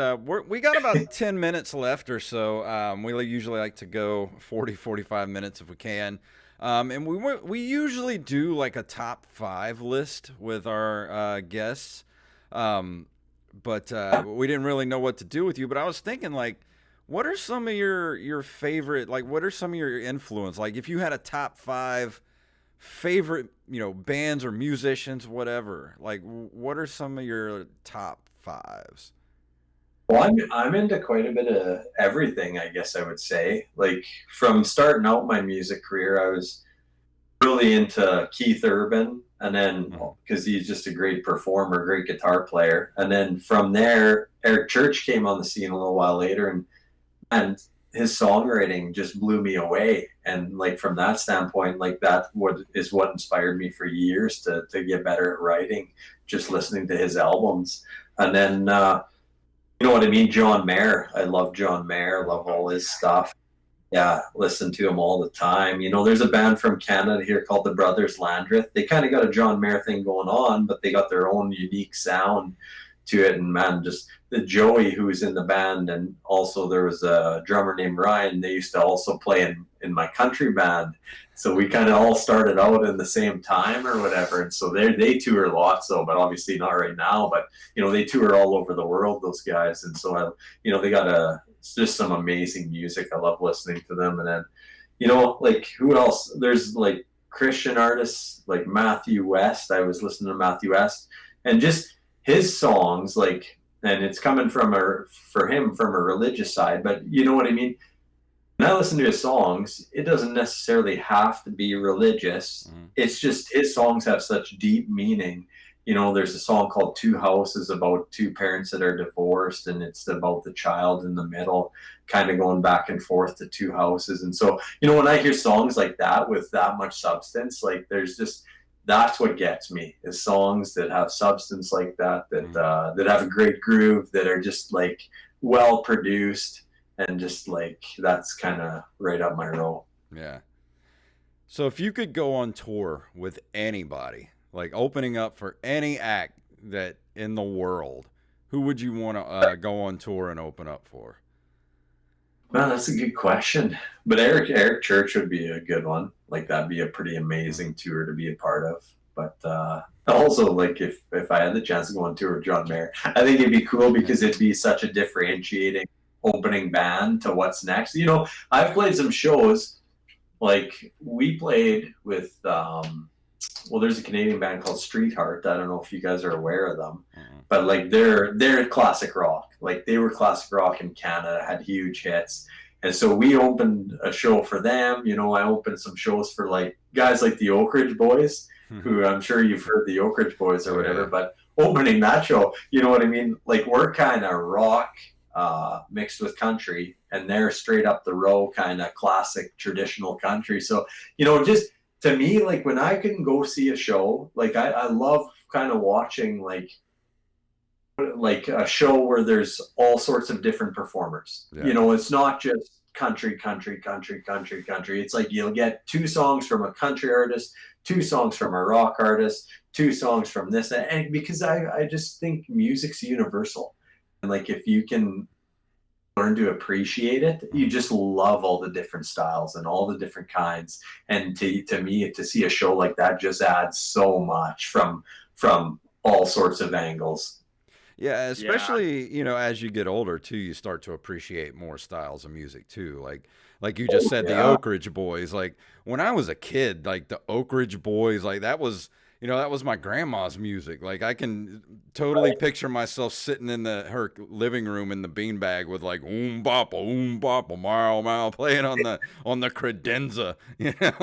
[SPEAKER 2] we got about 10 minutes left or so. We usually like to go 40, 45 minutes if we can. And we usually do like a top 5 list with our guests. But we didn't really know what to do with you. But I was thinking, like, what are some of your favorite, like, what are some of your influence? Like, if you had a top 5 favorite, you know, bands or musicians, whatever, like, what are some of your top 5s?
[SPEAKER 3] Well, I'm into quite a bit of everything, I guess I would say. Like from starting out my music career, I was really into Keith Urban, and then because he's just a great performer, great guitar player, and then from there, Eric Church came on the scene a little while later, and his songwriting just blew me away. And like from that standpoint, like that is what inspired me for years to get better at writing, just listening to his albums, and then. You know what I mean? John Mayer. I love John Mayer. Love all his stuff. Yeah, listen to him all the time. You know, there's a band from Canada here called the Brothers Landreth. They kind of got a John Mayer thing going on, but they got their own unique sound to it. And man, just the Joey who's in the band, and also there was a drummer named Ryan. They used to also play in my country band. So we kind of all started out in the same time or whatever. And so they tour lots though, but obviously not right now. But you know, they tour all over the world, those guys. And so you know, they got just some amazing music. I love listening to them. And then, you know, like who else? There's like Christian artists like Matthew West. I was listening to Matthew West, and just his songs, like, and it's coming for him from a religious side, but you know what I mean? When I listen to his songs, it doesn't necessarily have to be religious. It's just his songs have such deep meaning. You know, there's a song called Two Houses about two parents that are divorced, and it's about the child in the middle kind of going back and forth to two houses. And so, you know, when I hear songs like that with that much substance, like there's just, that's what gets me, is songs that have substance like that that have a great groove, that are just like well produced, and just like that's kind of right up my road.
[SPEAKER 2] Yeah. So if you could go on tour with anybody, like opening up for any act that in the world, who would you want to go on tour and open up for?
[SPEAKER 3] Man, that's a good question. But Eric Church would be a good one. Like that'd be a pretty amazing tour to be a part of. But also, like if I had the chance to go on tour with John Mayer, I think it'd be cool because it'd be such a differentiating opening band to what's next. You know, I've played some shows. Like we played with well, there's a Canadian band called Street Heart. I don't know if you guys are aware of them, but like they're classic rock. Like they were classic rock in Canada, had huge hits, And so we opened a show for them. You know, I opened some shows for like guys like the Oak Ridge Boys, who I'm sure you've heard the Oak Ridge Boys or whatever, but opening that show, you know what I mean? Like we're kind of rock mixed with country, and they're straight up the row kind of classic traditional country. So, you know, just to me, like when I can go see a show, like I love kind of watching like a show where there's all sorts of different performers. Yeah. You know, it's not just country. It's like you'll get 2 songs from a country artist, 2 songs from a rock artist, 2 songs from this, and because I just think music's universal, and like if you can learn to appreciate it, you just love all the different styles and all the different kinds. And to me, to see a show like that just adds so much from all sorts of angles.
[SPEAKER 2] Yeah, especially, you know, as you get older too, you start to appreciate more styles of music too. Like you just said, the Oak Ridge Boys. Like when I was a kid, like the Oak Ridge Boys, like that was, you know, that was my grandma's music. Like I can totally picture myself sitting in her living room in the beanbag with like oom bop, mile mile playing on the credenza, you know.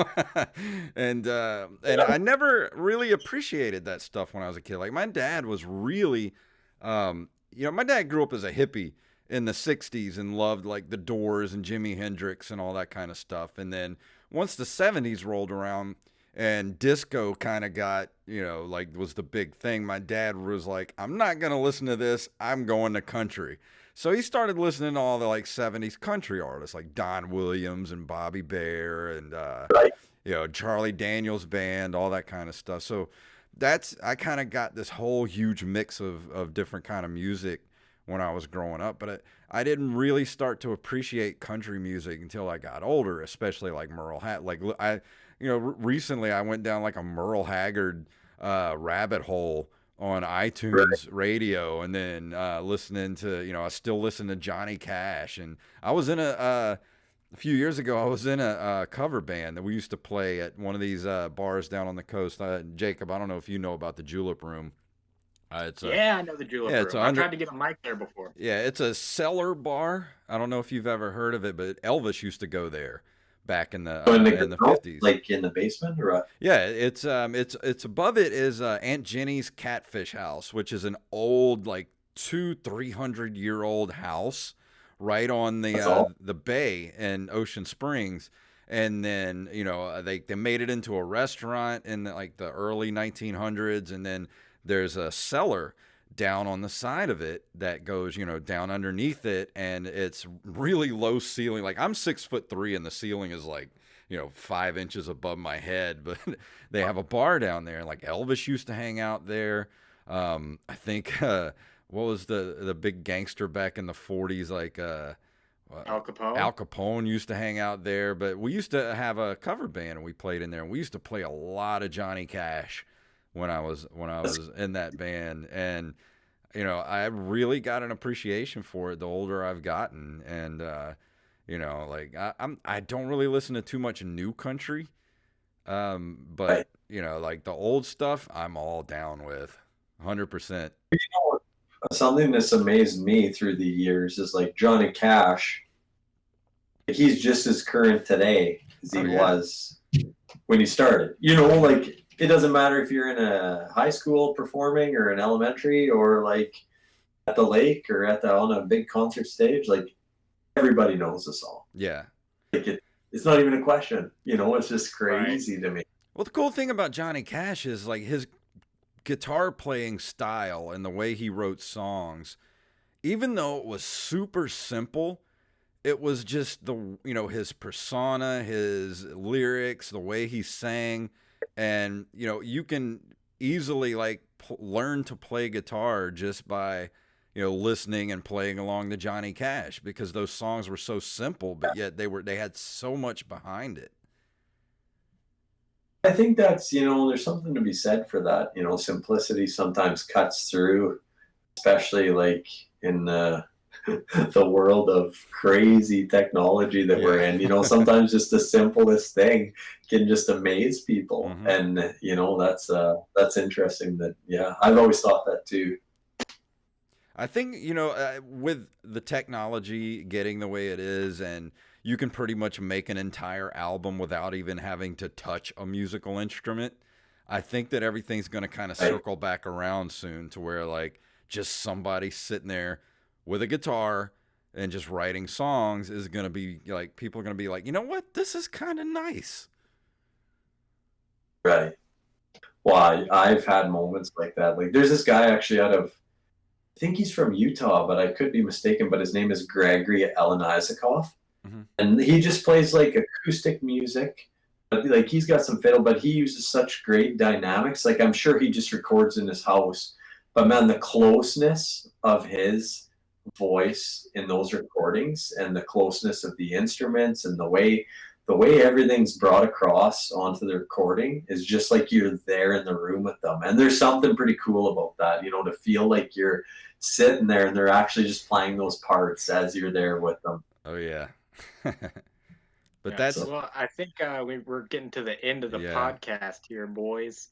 [SPEAKER 2] And I never really appreciated that stuff when I was a kid. Like my dad was really you know, my dad grew up as a hippie in the 60s and loved like the Doors and Jimi Hendrix and all that kind of stuff. And then once the 70s rolled around and disco kind of got, you know, like was the big thing, my dad was like, I'm not going to listen to this. I'm going to country. So he started listening to all the like 70s country artists like Don Williams and Bobby Bare and, you know, Charlie Daniels Band, all that kind of stuff. So I kind of got this whole huge mix of different kind of music when I was growing up, but I didn't really start to appreciate country music until I got older, especially like Merle Haggard. Like you know, recently I went down like a Merle Haggard rabbit hole on iTunes radio, and then listening to, you know, I still listen to Johnny Cash, and I was in a few years ago, I was in a cover band that we used to play at one of these bars down on the coast. Jacob, I don't know if you know about the Julep Room.
[SPEAKER 1] I know the Julep Room. I tried to get a mic there before.
[SPEAKER 2] Yeah, it's a cellar bar. I don't know if you've ever heard of it, but Elvis used to go there back in the 50s.
[SPEAKER 3] Like in the basement, or what?
[SPEAKER 2] Yeah, it's above it is Aunt Jenny's Catfish House, which is an old like 200-300-year-old house right on the bay in Ocean Springs. And then, you know, they made it into a restaurant in like the early 1900s. And then there's a cellar down on the side of it that goes, you know, down underneath it. And it's really low ceiling. Like I'm 6'3" and the ceiling is like, you know, 5 inches above my head. But they have a bar down there. Like Elvis used to hang out there. I think, what was the big gangster back in the 40s? Like
[SPEAKER 1] Al Capone.
[SPEAKER 2] Al Capone used to hang out there, but we used to have a cover band and we played in there. And we used to play a lot of Johnny Cash when I was in that band. And you know, I really got an appreciation for it the older I've gotten. And you know, like I don't really listen to too much new country, but you know, like the old stuff, I'm all down with, 100%.
[SPEAKER 3] You know, something that's amazed me through the years is like Johnny Cash. He's just as current today as he was when he started. You know, like it doesn't matter if you're in a high school performing or an elementary or like at the lake or on a big concert stage. Like everybody knows the song.
[SPEAKER 2] Yeah,
[SPEAKER 3] like it's not even a question. You know, it's just crazy to me.
[SPEAKER 2] Well, the cool thing about Johnny Cash is like his guitar playing style and the way he wrote songs, even though it was super simple, it was just you know, his persona, his lyrics, the way he sang. And, you know, you can easily like learn to play guitar just by, you know, listening and playing along to Johnny Cash, because those songs were so simple, but yet they had so much behind it.
[SPEAKER 3] I think that's, you know, there's something to be said for that. You know, simplicity sometimes cuts through, especially like in the world of crazy technology that we're in. You know, sometimes just the simplest thing can just amaze people. Mm-hmm. And, you know, that's interesting. That, I've always thought that too.
[SPEAKER 2] I think, with the technology getting the way it is, and you can pretty much make an entire album without even having to touch a musical instrument. I think that everything's going to kind of
[SPEAKER 3] Right.
[SPEAKER 2] circle back around soon to where, like, just somebody sitting there with a guitar and just writing songs is going to be like, people are going to be like, you know what? This is kind of nice.
[SPEAKER 3] Right. Well, I've had moments like that. Like, there's this guy actually I think he's from Utah, but I could be mistaken. But his name is Gregory Elenizakoff,
[SPEAKER 2] Mm-hmm.
[SPEAKER 3] and he just plays like acoustic music. But like he's got some fiddle, but he uses such great dynamics. Like I'm sure he just records in his house. But man, the closeness of his voice in those recordings and the closeness of the instruments and the way everything's brought across onto the recording is just like you're there in the room with them. And there's something pretty cool about that, to feel like you're sitting there and they're actually just playing those parts as you're there with them.
[SPEAKER 2] Oh, yeah. But
[SPEAKER 1] Yeah,
[SPEAKER 2] that's,
[SPEAKER 1] well, I think we're getting to the end of the
[SPEAKER 2] Yeah.
[SPEAKER 1] podcast here, boys.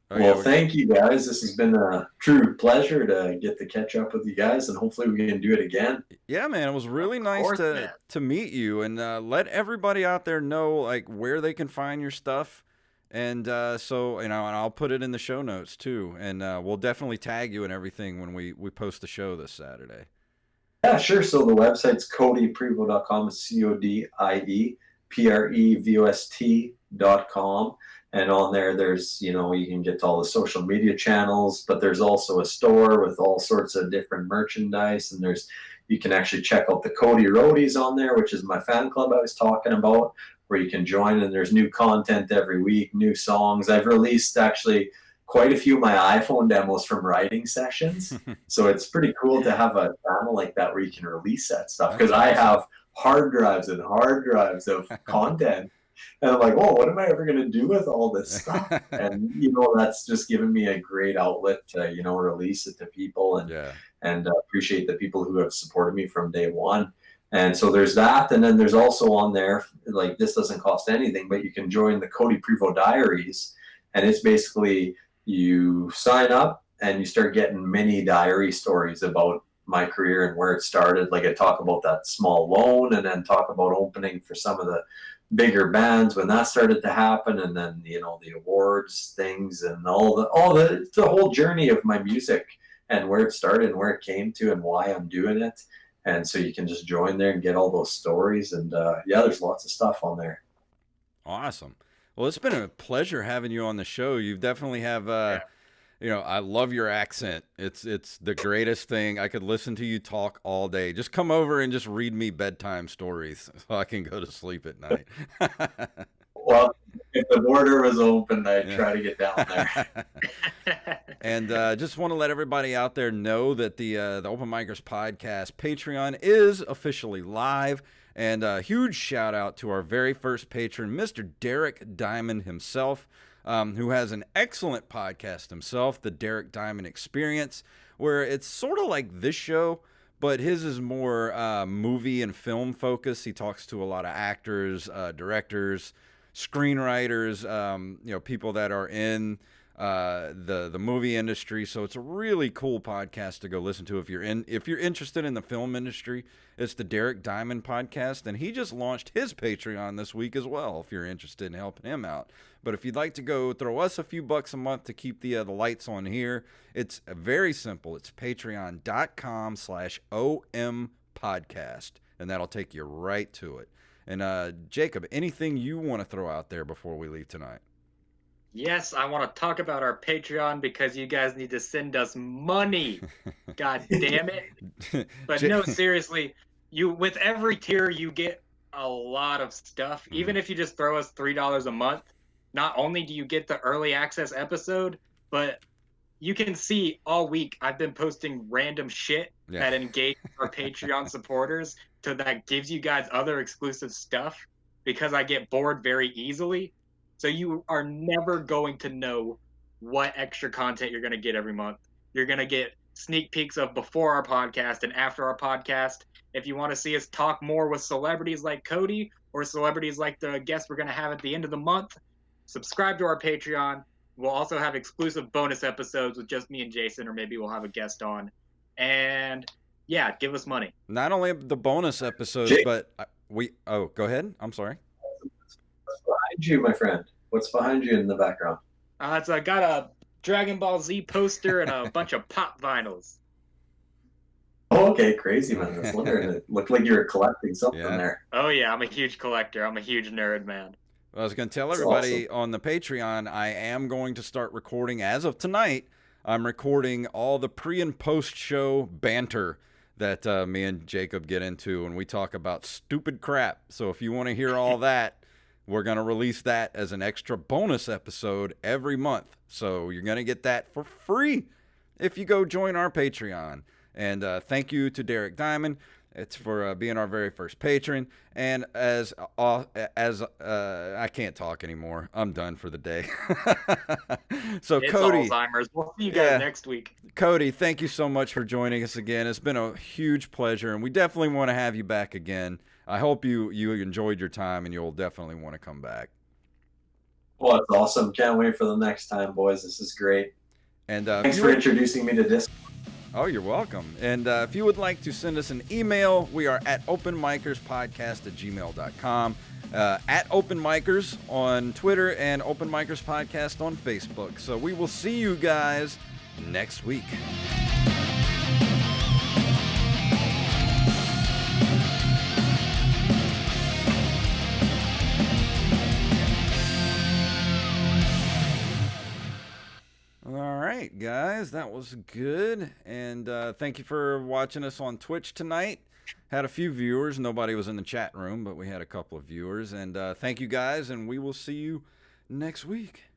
[SPEAKER 3] Well, thank you guys. This has been a true pleasure to get to catch up with you guys, and hopefully we can do it again.
[SPEAKER 2] Yeah, man, it was really
[SPEAKER 1] Of
[SPEAKER 2] nice
[SPEAKER 1] course,
[SPEAKER 2] to
[SPEAKER 1] man.
[SPEAKER 2] to meet you, and let everybody out there know like where they can find your stuff, and so and I'll put it in the show notes too, and we'll definitely tag you and everything when we post the show this Saturday.
[SPEAKER 3] Yeah, sure. So the website's codieprevost.com. It's CODIEPREVOST.com. And on there's, you can get to all the social media channels, but there's also a store with all sorts of different merchandise. And you can actually check out the Codie Roadies on there, which is my fan club I was talking about, where you can join. And there's new content every week, new songs. I've released actually quite a few of my iPhone demos from writing sessions. So it's pretty cool to have a channel like that where you can release that stuff, because I have hard drives and hard drives of content. And I'm like, oh, what am I ever going to do with all this stuff? And, that's just given me a great outlet to, release it to people and appreciate the people who have supported me from day one. And so there's that. And then there's also on there, like, this doesn't cost anything, but you can join the Codie Prevost Diaries. And it's basically, you sign up and you start getting mini diary stories about my career and where it started. Like I talk about that small loan, and then talk about opening for some of the bigger bands when that started to happen, and then the awards things and all the whole journey of my music and where it started and where it came to and why I'm doing it. And so you can just join there and get all those stories, and there's lots of stuff on there.
[SPEAKER 2] Awesome. Well, it's been a pleasure having you on the show. You definitely have I love your accent. It's the greatest thing. I could listen to you talk all day. Just come over and just read me bedtime stories so I can go to sleep at night.
[SPEAKER 3] Well, if the border was open, I'd try to get down there.
[SPEAKER 2] And just want to let everybody out there know that the Open Micers Podcast Patreon is officially live. And a huge shout out to our very first patron, Mr. Derek Diamond himself, who has an excellent podcast himself, The Derek Diamond Experience, where it's sort of like this show, but his is more movie and film focused. He talks to a lot of actors, directors, screenwriters, people that are in the movie industry. So it's a really cool podcast to go listen to if you're interested in the film industry. It's the Derek Diamond Podcast, and he just launched his Patreon this week as well, if you're interested in helping him out. But if you'd like to go throw us a few bucks a month to keep the lights on here, it's very simple. It's patreon.com/OM podcast, and that'll take you right to it. And Jacob, anything you want to throw out there before we leave tonight?
[SPEAKER 1] Yes, I want to talk about our Patreon because you guys need to send us money. God damn it. But no, seriously, with every tier you get a lot of stuff. Even if you just throw us $3 a month, not only do you get the early access episode, but you can see all week I've been posting random shit that engages our Patreon supporters, so that gives you guys other exclusive stuff, because I get bored very easily. So you are never going to know what extra content you're going to get every month. You're going to get sneak peeks of before our podcast and after our podcast. If you want to see us talk more with celebrities like Codie or celebrities like the guests we're going to have at the end of the month, subscribe to our Patreon. We'll also have exclusive bonus episodes with just me and Jason, or maybe we'll have a guest on. And yeah, give us money.
[SPEAKER 2] Not only the bonus episodes,
[SPEAKER 3] Jake.
[SPEAKER 2] but go ahead. I'm sorry.
[SPEAKER 3] What's behind you, my friend? What's behind you in the background?
[SPEAKER 1] So I got a Dragon Ball Z poster and a bunch of pop vinyls.
[SPEAKER 3] Oh, okay, crazy, man. I was wondering. It looked like you were collecting something there.
[SPEAKER 1] Oh yeah, I'm a huge collector. I'm a huge nerd, man.
[SPEAKER 2] I was going to tell
[SPEAKER 3] That's
[SPEAKER 2] everybody on the Patreon, I am going to start recording as of tonight. I'm recording all the pre and post show banter that me and Jacob get into, and we talk about stupid crap. So if you want to hear all that, we're going to release that as an extra bonus episode every month. So you're going to get that for free if you go join our Patreon. And thank you to Derek Diamond. It's for being our very first patron. And as I can't talk anymore. I'm done for the day. So
[SPEAKER 1] It's
[SPEAKER 2] Codie,
[SPEAKER 1] Alzheimer's. We'll see you guys next week.
[SPEAKER 2] Codie, thank you so much for joining us again. It's been a huge pleasure, and we definitely want to have you back again. I hope you enjoyed your time, and you'll definitely want to come back.
[SPEAKER 3] Well, it's awesome. Can't wait for the next time, boys. This is great.
[SPEAKER 2] And
[SPEAKER 3] thanks for introducing me to Discord.
[SPEAKER 2] Oh, you're welcome. And if you would like to send us an email, we are at openmikerspodcast@gmail.com, at openmikers on Twitter, and Openmikers Podcast on Facebook. So we will see you guys next week. All right, guys, that was good. And thank you for watching us on Twitch tonight. Had a few viewers. Nobody was in the chat room, but we had a couple of viewers. And thank you, guys, and we will see you next week.